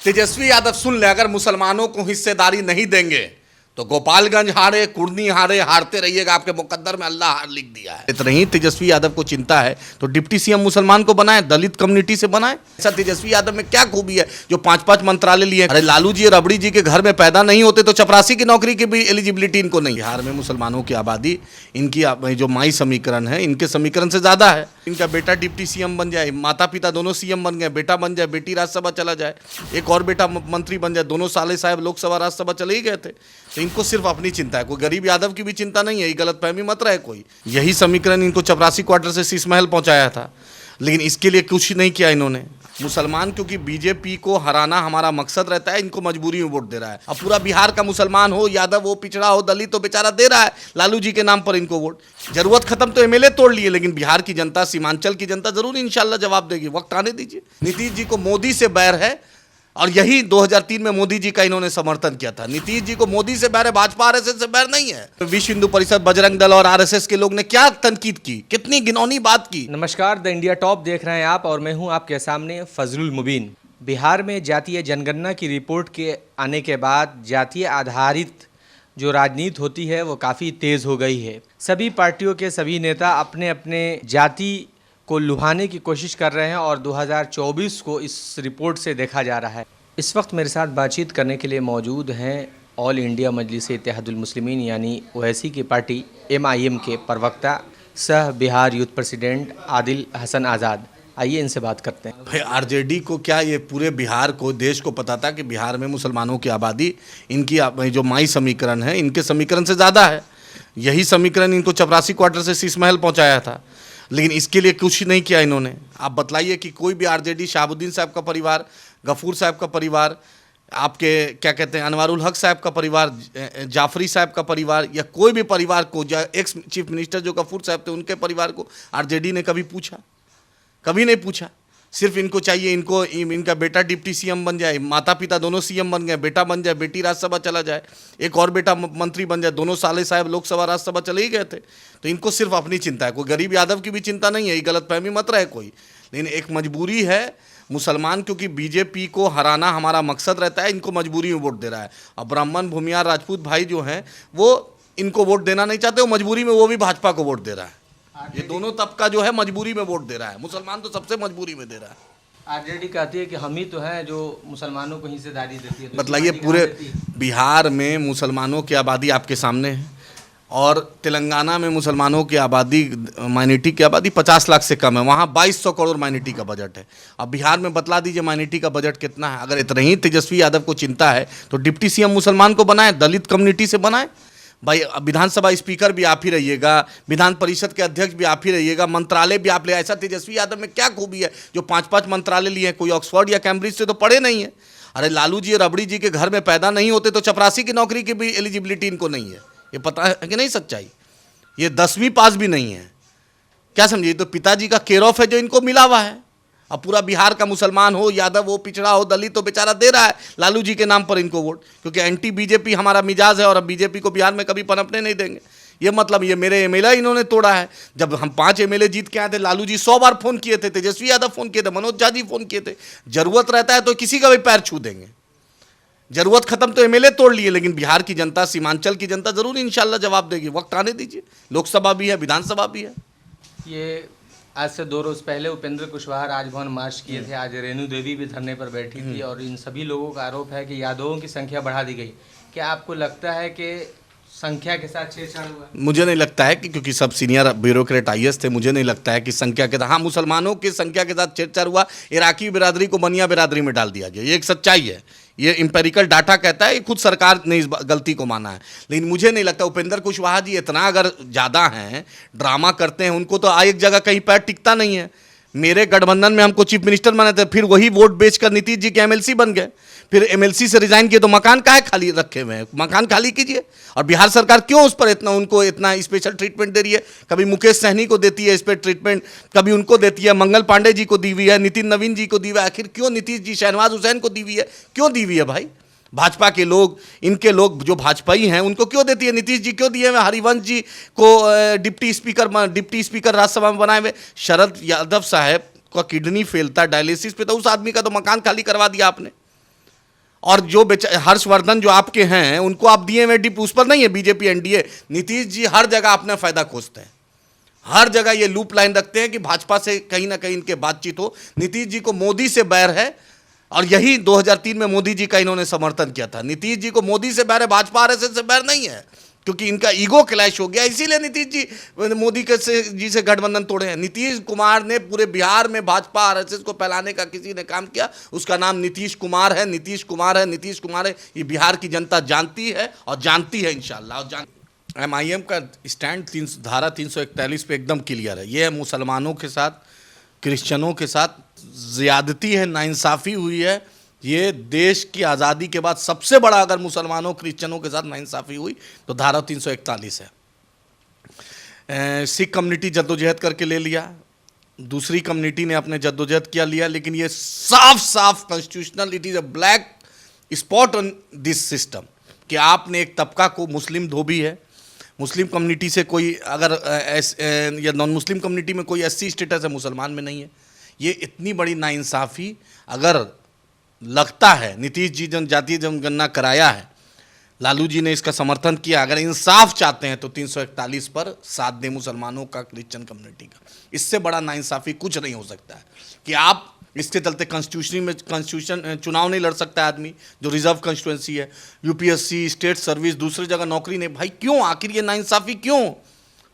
तेजस्वी यादव सुन ले, अगर मुसलमानों को हिस्सेदारी नहीं देंगे तो गोपालगंज हारे, कुर्नी हारे, हारते रहिएगा, आपके मुकद्दर में अल्लाह हार लिख दिया है। इतना ही तेजस्वी यादव को चिंता है तो डिप्टी सीएम मुसलमान को बनाए, दलित कम्युनिटी से बनाए। ऐसा तेजस्वी यादव में क्या खूबी है जो 5-5 मंत्रालय लिए? अरे लालू जी और रबड़ी जी के घर में पैदा नहीं होते तो चपरासी की नौकरी की भी एलिजिबिलिटी इनको नहीं। बिहार में मुसलमानों की आबादी, इनकी जो माई समीकरण है, इनके समीकरण से ज्यादा है। इनका बेटा डिप्टी सीएम बन जाए, माता पिता दोनों सीएम बन गए, बेटा बन जाए, बेटी राज्यसभा चला जाए, एक और बेटा मंत्री बन जाए, दोनों साले साहब लोकसभा राज्यसभा चले ही गए थे। तो इनको सिर्फ अपनी चिंता है, कोई गरीब यादव की भी चिंता नहीं है। ये गलतफहमी मत रहे कोई। यही समीकरण इनको चपरासी क्वार्टर से शीश महल पहुंचाया था, लेकिन इसके लिए कुछ नहीं किया इन्होंने। मुसलमान क्योंकि बीजेपी को हराना हमारा मकसद रहता है, इनको मजबूरी में वोट दे रहा है। अब पूरा बिहार का मुसलमान हो, यादव हो, पिछड़ा हो, दलित हो, बेचारा दे रहा है लालू जी के नाम पर इनको वोट। जरूरत खत्म तो एमएलए तोड़ लिए, लेकिन बिहार की जनता, सीमांचल की जनता जरूर इंशाल्लाह जवाब देगी। वक्त आने दीजिए। नीतीश जी को मोदी से बैर है और यही 2003 में मोदी जी का इन्होंने समर्थन किया था। नीतीश जी को मोदी से बैर है, भाजपा आरएसएस से बैर नहीं है। विश्व हिंदू परिषद, बजरंग दल और आरएसएस के लोग ने क्या तनकीद की, कितनी घिनौनी बात की। नमस्कार, द इंडिया टॉप देख रहे हैं आप और मैं हूं आपके सामने फजलुल मुबीन। बिहार में जातीय जनगणना की रिपोर्ट के आने के बाद जातीय आधारित जो राजनीति होती है वो काफ़ी तेज़ हो गई है। सभी पार्टियों के सभी नेता अपने अपने जाति को लुभाने की कोशिश कर रहे हैं और 2024 को इस रिपोर्ट से देखा जा रहा है। इस वक्त मेरे साथ बातचीत करने के लिए मौजूद हैं ऑल इंडिया मजलिस इत्तेहादुल मुस्लिमीन यानी ओवैसी की पार्टी MIM के प्रवक्ता सह बिहार यूथ प्रेसिडेंट आदिल हसन आज़ाद। आइए इनसे बात करते हैं। भाई आरजेडी को क्या, ये पूरे बिहार को, देश को पता था कि बिहार में मुसलमानों की आबादी, इनकी जो माई समीकरण है, इनके समीकरण से ज़्यादा है। यही समीकरण इनको चपरासी क्वार्टर से शीश महल पहुँचाया था, लेकिन इसके लिए कुछ नहीं किया इन्होंने। आप बतलाइए कि कोई भी आरजेडी, शहाबुद्दीन साहब का परिवार, गफूर साहब का परिवार, आपके क्या कहते हैं अनवारुल हक साहब का परिवार, जाफरी साहब का परिवार, या कोई भी परिवार को, एक्स चीफ मिनिस्टर जो गफूर साहब थे उनके परिवार को आरजेडी ने कभी पूछा? कभी नहीं पूछा। सिर्फ इनको चाहिए, इनका बेटा डिप्टी सीएम बन जाए, माता पिता दोनों सीएम बन गए, बेटा बन जाए, बेटी राज्यसभा चला जाए, एक और बेटा मंत्री बन जाए, दोनों साले साहब लोकसभा राज्यसभा चले ही गए थे। तो इनको सिर्फ अपनी चिंता है, कोई गरीब यादव की भी चिंता नहीं है। ये गलतफहमी मत रहे कोई, लेकिन एक मजबूरी है। मुसलमान क्योंकि बीजेपी को हराना हमारा मकसद रहता है, इनको मजबूरी में वोट दे रहा है। अब ब्राह्मण, भूमियार, राजपूत भाई जो हैं वो इनको वोट देना नहीं चाहते, वो मजबूरी में वो भी भाजपा को वोट दे रहा है। ये दोनों तबका जो है मजबूरी में वोट दे रहा है। मुसलमान तो सबसे मजबूरी में दे रहा है। आरजेडी कहती है कि हम ही तो हैं जो मुसलमानों को हिस्सेदारी देती है। बतलाइए, पूरे बिहार में मुसलमानों की आबादी आपके सामने है और तेलंगाना में मुसलमानों की आबादी, माइनॉरिटी की आबादी 50 लाख से कम है। वहाँ 2200 करोड़ माइनॉरिटी का बजट है। अब बिहार में बतला दीजिए माइनॉरिटी का बजट कितना है। अगर इतना ही तेजस्वी यादव को चिंता है तो डिप्टी सीएम मुसलमान को बनाए, दलित कम्युनिटी से बनाए। भाई विधानसभा स्पीकर भी आप ही रहिएगा, विधान परिषद के अध्यक्ष भी आप ही रहिएगा, मंत्रालय भी आप ले। ऐसा तेजस्वी यादव में क्या खूबी है जो 5-5 मंत्रालय लिए हैं? कोई ऑक्सफोर्ड या कैम्ब्रिज से तो पढ़े नहीं है। अरे लालू जी और रबड़ी जी के घर में पैदा नहीं होते तो चपरासी की नौकरी की भी एलिजिबिलिटी इनको नहीं है। ये पता है कि नहीं सच्चाई? ये 10वीं पास भी नहीं है। क्या समझिए? तो पिताजी का केयर ऑफ है जो इनको मिला हुआ है। अब पूरा बिहार का मुसलमान हो, यादव हो, पिछड़ा हो, दलित हो, बेचारा दे रहा है लालू जी के नाम पर इनको वोट, क्योंकि एंटी बीजेपी हमारा मिजाज है और अब बीजेपी को बिहार में कभी पनपने नहीं देंगे। ये मतलब ये मेरे एमएलए इन्होंने तोड़ा है। जब हम 5 एमएलए जीत के आए थे, लालू जी 100 बार फोन किए थे, तेजस्वी यादव फोन किए थे, मनोज झा जी फोन किए थे। जरूरत रहता है तो किसी का भी पैर छू देंगे। जरूरत खत्म तो एमएलए तोड़ लिए, लेकिन बिहार की जनता, सीमांचल की जनता जरूर इंशाल्लाह जवाब देगी। वक्त आने दीजिए। लोकसभा भी है, विधानसभा भी है। ये आज से 2 रोज पहले उपेंद्र कुशवाहा राजभवन मार्च किए थे। आज रेणु देवी भी धरने पर बैठी थी और इन सभी लोगों का आरोप है कि यादवों की संख्या बढ़ा दी गई। क्या आपको लगता है कि संख्या के साथ छेड़छाड़ हुआ? मुझे नहीं लगता है कि, क्योंकि सब सीनियर ब्यूरोक्रेट IAS थे, मुझे नहीं लगता है कि संख्या के साथ, हाँ मुसलमानों की संख्या के साथ छेड़छाड़ हुआ। इराकी बिरादरी को बनिया बिरादरी में डाल दिया गया, ये एक सच्चाई है। ये इंपेरिकल डाटा कहता है, ये खुद सरकार ने इस गलती को माना है। लेकिन मुझे नहीं लगता उपेंद्र कुशवाहा जी इतना अगर ज़्यादा हैं, ड्रामा करते हैं, उनको तो एक जगह कहीं पैर टिकता नहीं है। मेरे गठबंधन में हमको चीफ मिनिस्टर बनाए थे, फिर वही वोट बेचकर नीतीश जी के MLC बन गए, फिर MLC से रिजाइन किए, तो मकान काहे खाली रखे हुए हैं? मकान खाली कीजिए। और बिहार सरकार क्यों उस पर उनको इतना स्पेशल ट्रीटमेंट दे रही है? कभी मुकेश सहनी को देती है इस पर ट्रीटमेंट, कभी उनको देती है, मंगल पांडे जी को दी हुई है, नितिन नवीन जी को दी हुई है। आखिर क्यों नीतीश जी, शहनवाज हुसैन को दी हुई है? क्यों दी हुई है भाई? भाजपा के लोग, इनके लोग जो भाजपाई हैं उनको क्यों देती है? नीतीश जी क्यों दिए हुए? हरिवंश जी को डिप्टी स्पीकर राज्यसभा में बनाए हुए। शरद यादव साहब का किडनी फेल था, डायलिसिस पे था, उस आदमी का तो मकान खाली करवा दिया आपने। और जो हर्षवर्धन जो आपके हैं उनको आप दिए हुए डिप उस पर नहीं है बीजेपी एनडीए। नीतीश जी हर जगह अपना फायदा खोजते हैं, हर जगह ये लूप लाइन रखते हैं कि भाजपा से कहीं ना कहीं इनके बातचीत हो। नीतीश जी को मोदी से बैर है और यही 2003 में मोदी जी का इन्होंने समर्थन किया था। नीतीश जी को मोदी से बैर है, भाजपा आरएसएस से बैर नहीं है, क्योंकि इनका ईगो क्लैश हो गया, इसीलिए नीतीश जी मोदी के जी से गठबंधन तोड़े हैं। नीतीश कुमार ने पूरे बिहार में भाजपा आरएसएस को फैलाने का किसी ने काम किया, उसका नाम नीतीश कुमार है, नीतीश कुमार है, नीतीश कुमार है। ये बिहार की जनता जानती है और जानती है इंशाल्लाह। और एमआईएम का स्टैंड धारा 341 पे एकदम क्लियर है। ये मुसलमानों के साथ, क्रिश्चियनों के साथ ज़्यादती है, नाइंसाफ़ी हुई है। ये देश की आज़ादी के बाद सबसे बड़ा अगर मुसलमानों क्रिश्चियनों के साथ नाइंसाफ़ी हुई तो धारा 341 है। सिख कम्युनिटी जद्दोजहद करके ले लिया, दूसरी कम्युनिटी ने अपने जद्दोजहद किया लिया, लेकिन ये साफ साफ constitutional, it is a black spot on this system कि आपने एक तबका को, मुस्लिम धोबी है, मुस्लिम कम्युनिटी से कोई अगर या नॉन मुस्लिम कम्युनिटी में कोई एससी स्टेटस है, मुसलमान में नहीं है। ये इतनी बड़ी नाइंसाफ़ी अगर लगता है, नीतीश जी जनजातीय जनगणना कराया है, लालू जी ने इसका समर्थन किया, अगर इंसाफ चाहते हैं तो 341 पर साथ दें मुसलमानों का, क्रिश्चियन कम्युनिटी का। इससे बड़ा नाइंसाफ़ी कुछ नहीं हो सकता है कि आप इसके चलते कॉन्स्टिट्यूशन चुनाव नहीं लड़ सकता आदमी जो रिजर्व कॉन्स्टिट्यूंसी है, यूपीएससी, स्टेट सर्विस, दूसरी जगह नौकरी नहीं। भाई क्यों, आखिर ये नाइंसाफ़ी क्यों?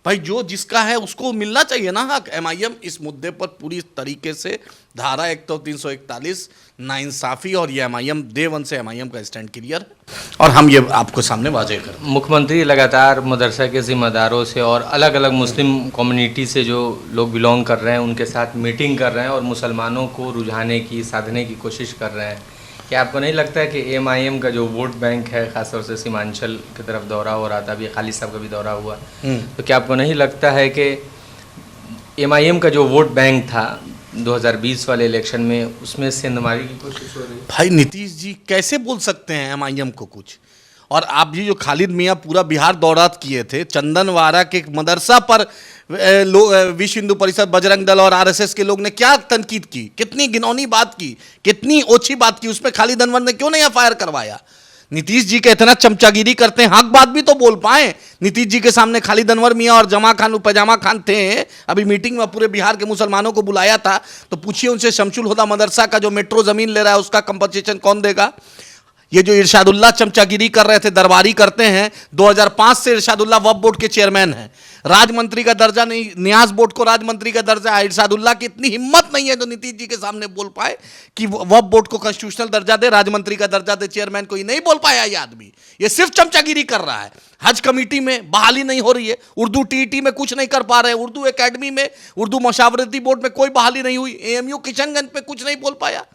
भाई जो जिसका है उसको मिलना चाहिए ना हक। एमआईएम इस मुद्दे पर पूरी तरीके से धारा 341 नाइंसाफ़ी, और ये एमआईएम डे वन से एमआईएम का स्टैंड क्लियर है और हम ये आपको सामने वाज़ेह कर। मुख्यमंत्री लगातार मदरसा के ज़िम्मेदारों से और अलग अलग मुस्लिम कम्युनिटी से जो लोग बिलोंग कर रहे हैं उनके साथ मीटिंग कर रहे हैं और मुसलमानों को रुझाने की, साधने की कोशिश कर रहे हैं। क्या आपको नहीं लगता है कि एमआईएम का जो वोट बैंक है, ख़ासतौर से सीमांचल की तरफ दौरा हो रहा था, अभी खालिद साहब का भी दौरा हुआ, तो क्या आपको नहीं लगता है कि एमआईएम का जो वोट बैंक था 2020 वाले इलेक्शन में, उसमें सेंधमारी की कोशिश हो रही है? भाई नीतीश जी कैसे बोल सकते हैं एमआईएम को कुछ? और आप ये जो खालिद मियाँ पूरा बिहार दौरा किए थे, चंदनवाड़ा के एक मदरसा पर विश्व हिंदू परिषद, बजरंग दल और आरएसएस के लोग ने क्या तनकीद की, कितनी घिनौनी बात की, कितनी ओछी बात की, उसमें खालिद अनवर ने क्यों नहीं एफआईआर करवाया? नीतीश जी के इतना चमचागिरी करते हैं, हक बात भी तो बोल पाए। नीतीश जी के सामने खालिद अनवर मियाँ और जमा खान, पैजामा खान थे, अभी मीटिंग में पूरे बिहार के मुसलमानों को बुलाया था, तो पूछिए उनसे, शमशुल हुदा मदरसा का जो मेट्रो ज़मीन ले रहा है उसका कंपनसेशन कौन देगा? ये जो इरशादुल्लाह चमचागिरी कर रहे थे, दरबारी करते हैं, 2005 से इरशादुल्लाह वक्फ बोर्ड के चेयरमैन हैं, राजमंत्री का दर्जा नहीं, न्यास बोर्ड को राजमंत्री का दर्जा है। इरशादुल्लाह की इतनी हिम्मत नहीं है जो नीतीश जी के सामने बोल पाए कि वक्फ बोर्ड को कॉन्स्टिट्यूशनल दर्जा दे, राजमंत्री का दर्जा दे चेयरमैन को। ही नहीं बोल पाया ये आदमी, ये सिर्फ चमचागिरी कर रहा है। हज कमेटी में बहाली नहीं हो रही है, उर्दू टीईटी में कुछ नहीं कर पा रहे, उर्दू एकेडमी में, उर्दू मशावरती बोर्ड में कोई बहाली नहीं हुई, एएमयू किशनगंज पे कुछ नहीं बोल पाया,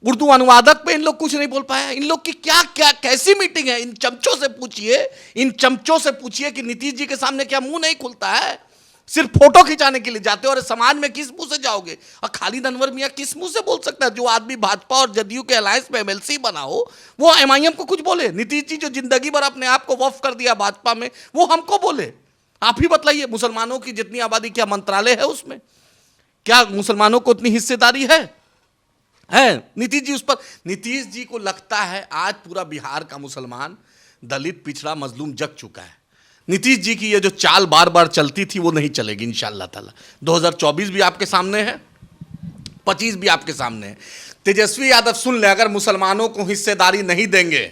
उर्दू अनुवादक पे इन लोग कुछ नहीं बोल पाया। इन लोग की क्या क्या कैसी मीटिंग है? इन चमचों से पूछिए, इन चमचों से पूछिए कि नीतीश जी के सामने क्या मुंह नहीं खुलता है? सिर्फ फोटो खिंचाने के लिए जाते हो, और समाज में किस मुंह से जाओगे? और खालिद अनवर मियाँ किस मुंह से बोल सकता है? जो आदमी भाजपा और जदयू के अलायंस में एमएलसी बना हो, वो एमआईएम को कुछ बोले? नीतीश जी जो जिंदगी भर अपने आप को वक्फ कर दिया भाजपा में, वो हमको बोले? आप ही बतलाइए, मुसलमानों की जितनी आबादी, क्या मंत्रालय है उसमें? क्या मुसलमानों को उतनी हिस्सेदारी है? नीतीश जी उस पर, नीतीश जी को लगता है आज पूरा बिहार का मुसलमान, दलित, पिछड़ा, मजलूम जग चुका है। नीतीश जी की ये जो चाल बार बार चलती थी वो नहीं चलेगी इंशाअल्लाह ताला। 2024 भी आपके सामने है, 25 भी आपके सामने है। तेजस्वी यादव सुन ले, अगर मुसलमानों को हिस्सेदारी नहीं देंगे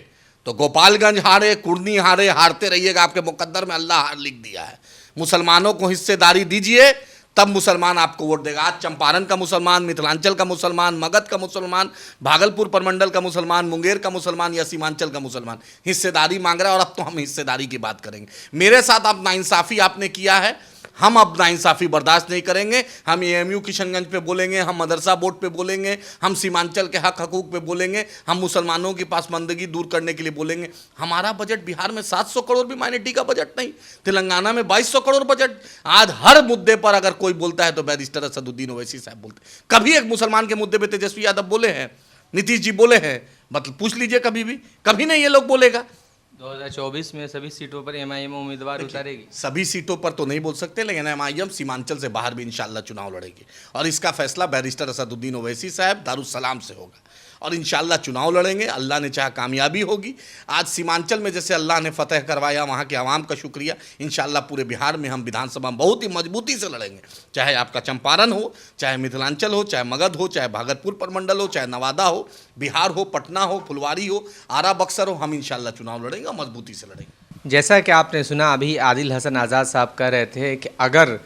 तो गोपालगंज हारे, कुर्नी हारे, हारते रहिएगा। आपके मुकद्दर में अल्लाह हार लिख दिया है। मुसलमानों को हिस्सेदारी दीजिए, तब मुसलमान आपको वोट देगा। आज चंपारण का मुसलमान, मिथिलांचल का मुसलमान, मगध का मुसलमान, भागलपुर प्रमंडल का मुसलमान, मुंगेर का मुसलमान या सीमांचल का मुसलमान हिस्सेदारी मांग रहा है, और अब तो हम हिस्सेदारी की बात करेंगे। मेरे साथ अब नाइंसाफ़ी आपने किया है, हम अब नाइंसाफ़ी बर्दाश्त नहीं करेंगे। हम एएमयू किशनगंज पे बोलेंगे, हम मदरसा बोर्ड पे बोलेंगे, हम सीमांचल के हक हकूक़ पे बोलेंगे, हम मुसलमानों की पासमानदगी दूर करने के लिए बोलेंगे। हमारा बजट बिहार में 700 करोड़ भी माइनॉरिटी का बजट नहीं, तेलंगाना में 2200 करोड़ बजट। आज हर मुद्दे पर अगर कोई बोलता है तो बैरिस्टर असदुद्दीन ओवैसी साहब बोलते हैं। कभी एक मुसलमान के मुद्दे पर तेजस्वी यादव बोले हैं, नीतीश जी बोले हैं? मतलब पूछ लीजिए, कभी भी, कभी नहीं ये लोग बोलेगा। 2024 में सभी सीटों पर एमआईएम उम्मीदवार उतारेगी। सभी सीटों पर तो नहीं बोल सकते, लेकिन एमआईएम सीमांचल से बाहर भी इंशाल्लाह चुनाव लड़ेगी, और इसका फैसला बैरिस्टर असदुद्दीन ओवैसी साहब दारुस्सलाम से होगा। और इंशाल्लाह चुनाव लड़ेंगे। अल्लाह ने चाहा कामयाबी होगी। आज सीमांचल में जैसे अल्लाह ने फतह करवाया, वहाँ के आवाम का शुक्रिया। इंशाल्लाह पूरे बिहार में हम विधानसभा में बहुत ही मजबूती से लड़ेंगे, चाहे आपका चंपारण हो, चाहे मिथिलांचल हो, चाहे मगध हो, चाहे भागलपुर प्रमंडल हो, चाहे नवादा हो, बिहार हो, पटना हो, फुलवारी हो, आरा बक्सर हो, हम इंशाल्लाह चुनाव लड़ेंगे और मजबूती से लड़ेंगे। जैसा कि आपने सुना, अभी आदिल हसन आज़ाद साहब कह रहे थे कि अगर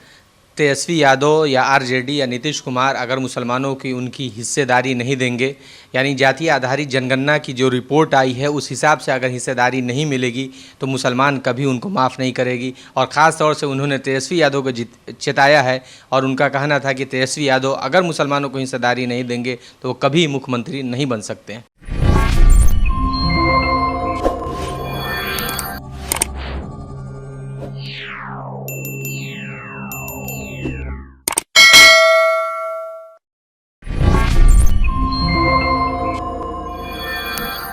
तेजस्वी यादव या आरजेडी या नीतीश कुमार अगर मुसलमानों की उनकी हिस्सेदारी नहीं देंगे, यानी जातीय आधारित जनगणना की जो रिपोर्ट आई है उस हिसाब से अगर हिस्सेदारी नहीं मिलेगी तो मुसलमान कभी उनको माफ़ नहीं करेगी। और ख़ास तौर से उन्होंने तेजस्वी यादव को चेताया है और उनका कहना था कि तेजस्वी यादव अगर मुसलमानों को हिस्सेदारी नहीं देंगे तो वो कभी मुख्यमंत्री नहीं बन सकते हैं।